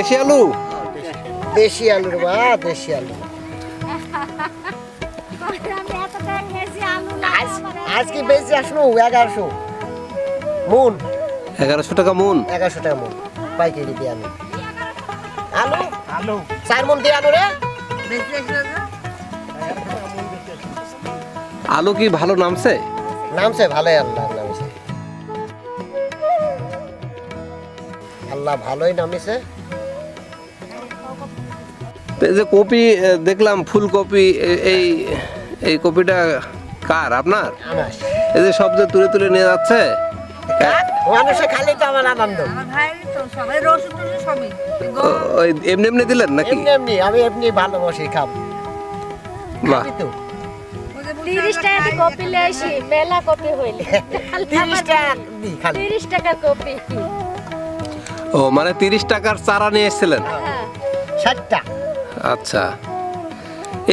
দেশি আলু? দেশি আলুর বা দেশি আলু। আজকে বেশি আসলো 1100 মন। 1100 টাকা মন? 1100 টাকা মন পাইকারি দিয়ে আলু। আলু আলু 4 মন দিয়ে আলু রে। আলু কি ভালো নামছে? নামছে ভালোই, আল্লাহ নামছে, আল্লাহ ভালোই নামিছে। এই যে কপি দেখলাম, ফুলকপি, এই এই কপিটা কার? আপনার? আমার এই যে সব যে তুলে তুলে নিয়ে যাচ্ছে, মানুষে খালি তো আমার আনন্দ। ওই এমনি এমনি দিলেন নাকি? এমনি এমনি, আমি এমনি ভালোবাসি খাম। বাহ, 30 টাকা দিয়ে কপি নিয়ে আসি, মেলা কপি হইলে 30 টাকা দি খালি। 30 টাকার কপি। ও মানে 30 টাকার চারা নিয়ে এসেছিলেন? হ্যাঁ, 60টা। আচ্ছা,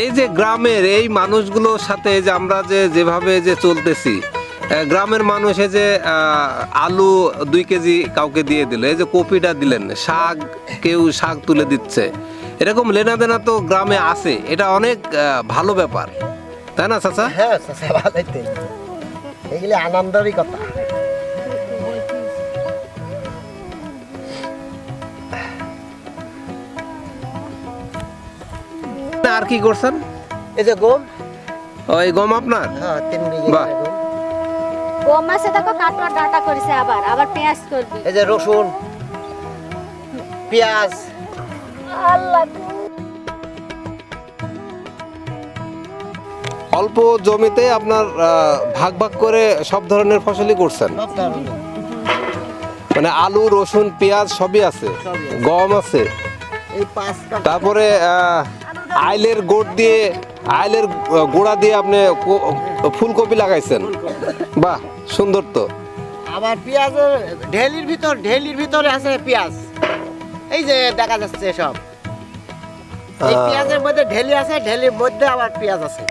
এই যে গ্রামের এই মানুষগুলোর সাথে যে আমরা যেভাবে যে চলতেছি, গ্রামের মানুষ এই যে আলু 2 কেজি কাউকে দিয়ে দিল, এই যে কপিটা দিলেন, শাক কেউ শাক তুলে দিচ্ছে, এরকম লেনাদেনা তো গ্রামে আছে। এটা অনেক ভালো ব্যাপার, তাই না চাচা? হ্যাঁ চাচা, ভালোই তো। এগুলি আনন্দেরই কথা। আর কি করছেন? এই যে গম, ওই গম আপনার? হ্যাঁ 3 বিঘে বাহ। গম। গম আছে দেখো, কাটুয়া ডাটা করেছে, আবার পেঁয়াজ করবি। এই যে রসুন, পেঁয়াজ। আল্লাহ, অল্প জমিতে আপনার ভাগ ভাগ করে সব ধরনের ফসলই করছেন, সব ধরনের। মানে আলু, রসুন, পেঁয়াজ সবই আছে, সবই আছে। গম আছে, এই 5 কাঠা। তারপরে আইলের গোড় দিয়ে, আইলের গোড়া দিয়ে আপনি ফুলকপি লাগাইছেন। বাহ, সুন্দর তো। আবার পেঁয়াজের ঢেলির ভিতরে আছে পেঁয়াজ। এই যে দেখা যাচ্ছে সব, এই পেঁয়াজের মধ্যে ঢেলি আছে, ঢেলির মধ্যে আবার পেঁয়াজ আছে।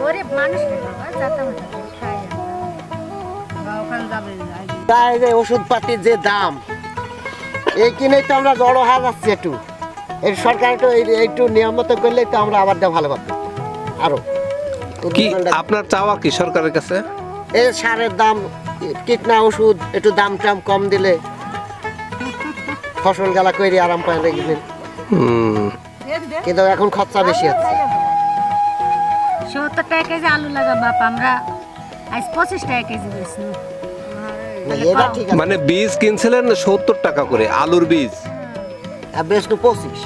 গরিব মানুষ তাই যে ওষুধপাতির যে দাম, এই কিনেই তো আমরা জড়ো হয়ে যাচ্ছি একটু। এই সরকার একটু নিয়মিত করলেই তো আমরা আবার ভালো পাবো আরো। কি আপনার চাওয়া কি সরকারের কাছে? এই সারের দাম, কীটনা ওষুধ একটু দাম টাম কম দিলে ফসল গালা করে আরাম পায় দেখবেন। কিন্তু এখন খরচা বেশি হচ্ছে। 70 টাকা কেজি আলু লাগা বাপ, আমরা আজ 25 টাকা কেজি বেশি। না, এটা ঠিক আছে। মানে বীজ কিনছিলেন 70 টাকা করে, আলুর বীজ? আর বেশ তো 25।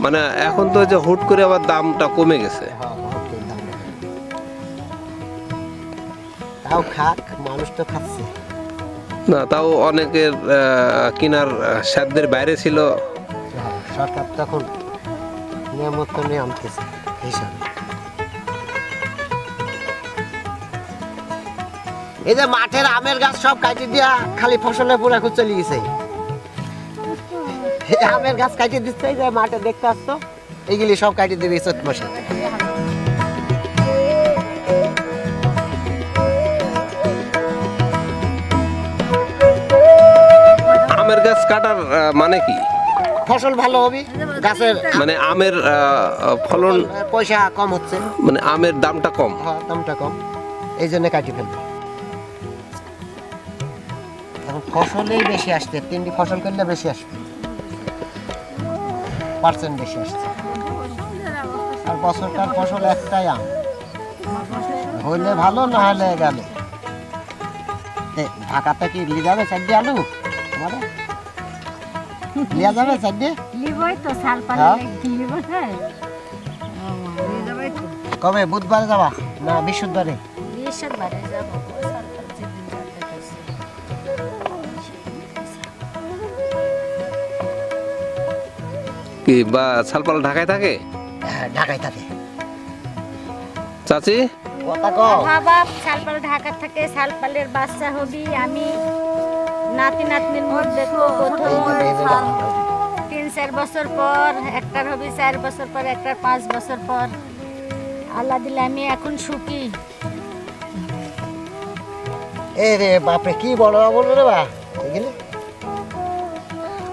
মানে এখন তো যে হুট করে আবার দামটা কমে গেছে। তাও খাক, মানুষ তো খাচ্ছে। না, তাও অনেকের কিনার সাধ্যের বাইরে ছিল। সরকার তখন নিয়মিত নিয়ে আনতেছে হিসাবে। এই যে মাঠের আমের গাছ সব কাটি দিয়া খালি ফসলের পুরা খুব চলে গেছে। এই আমের গাছ কাটি দিচ্ছে, এই যে মাঠে দেখতে আসতো, এইগুলি সব কাটি দিবে চৈত মাসে। আমের গাছ কাটার মানে কি? ফসল ভালো হবে, গাছের মানে আমের ফলন, পয়সা কম হচ্ছে, মানে আমের দামটা কম। হ্যাঁ দামটা কম, এই জন্য কাটি ফেলবে। এখন ফসলেই বেশি আসছে, 3টি ফসল করলে বেশি আসবে, পার্সেন্ট বেশি আসছে। আর বছরকার ফসল একটাই আম, হইলে ভালো, না হলে গেল। ঢাকাতে কি লিয়ে যাবে 4 আলু? আমাদের লিয়া যাবে 4? লিবই তো সাল পালে হ্যাঁ? লিব না। কবে, বুধবারে যাবা না বৃহস্পতিবারে? বৃহস্পতিবারে যাব, সরকার যেদিন যাতে কইছে। কি বা ছালপাল ঢাকায় থাকে? হ্যাঁ ঢাকায় থাকে। চাচি কথা কও। বাবা সালপাল ঢাকা থাকে, সালপালের বাচ্চা হবি, আমি নাতি নাতনির মধ্যে প্রথম 3-4 বছর পর একটার হবে, 4 বছর পর একটার, 5 বছর পর। আল্লাহ দিলে আমি এখন সুখী। এ রে বাপরে কি বড় বলবো রে বা এগুলো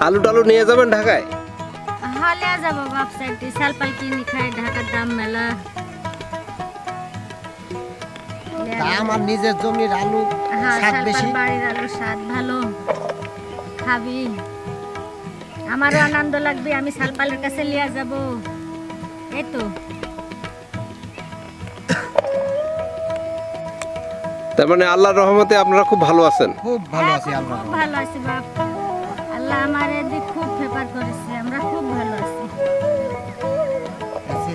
আলু টালু নিয়ে যাবেন ঢাকায়? হলে যাবো বাপসাইটি সালপাল কিনি খাই, ঢাকার দাম মেলা। তা আমার নিজের জমির আলু হ্যাঁ, স্বাদ সালপাল বেশি। বাড়ির আলু স্বাদ ভালো, খাবি। আমারও আনন্দ লাগবে, আমি সালপালের কাছে লিয়া যাব। এই তো তার মানে আল্লাহর রহমতে আপনারা খুব ভালো আছেন। খুব ভালো আছি এখন আমরা। খুব ভালো আছি বাপ, আল্লাহ আমার এদিক খুব ফেভার করেছে, আমরা খুব ভালো আছি।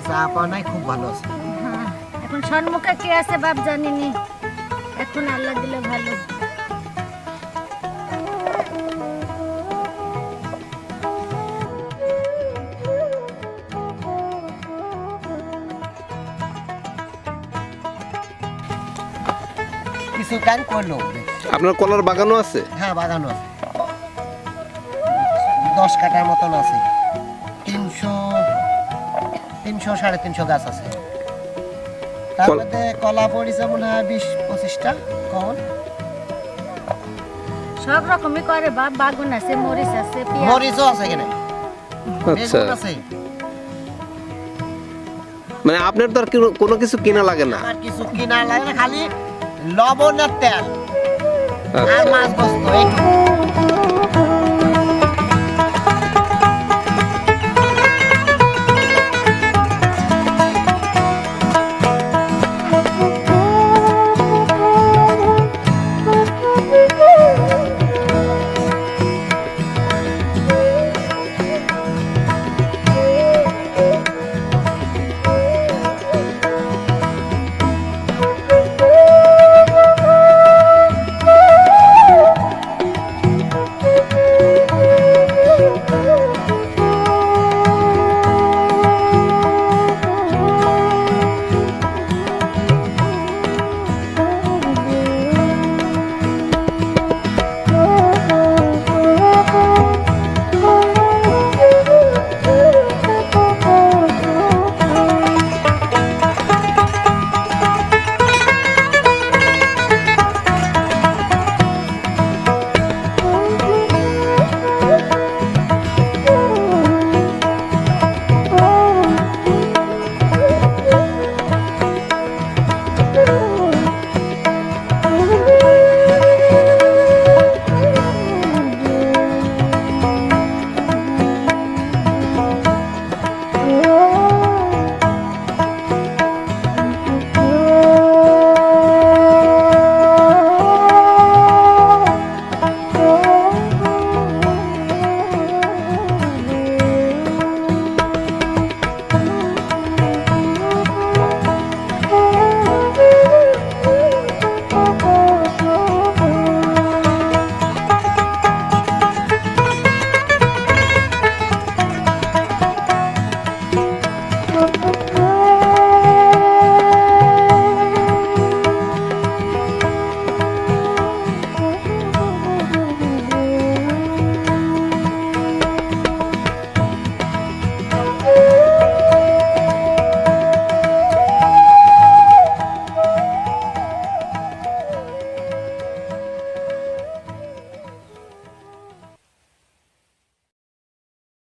চা পাওয়া নাই, খুব ভালো আছি। হ্যাঁ, এখন সম্মুখে কে আছে বাপ জানিনি, এখন আল্লাহ দিলে ভালো। কিছু কাজ করলো। আপনার কলার বাগানও আছে? হ্যাঁ, বাগানও আছে, 10 কাঠার মতন আছে। 300-350 গাছ আছে। তার মধ্যে কলা পড়িছে মনে হয় 20-25টা কমন। সব রকমই করে বাপ, বাগুন আছে, মরিচ আছে, পেঁয়াজ মরিচও আছে এখানে, আচ্ছা, বেগুন আছে। মানে আপনার তো আর কোনো কিছু কিনা লাগে না? আর কিছু কিনা লাগে না, খালি লবণ আর তেল আর আচ্ছা। মাছ বস্তু, একটু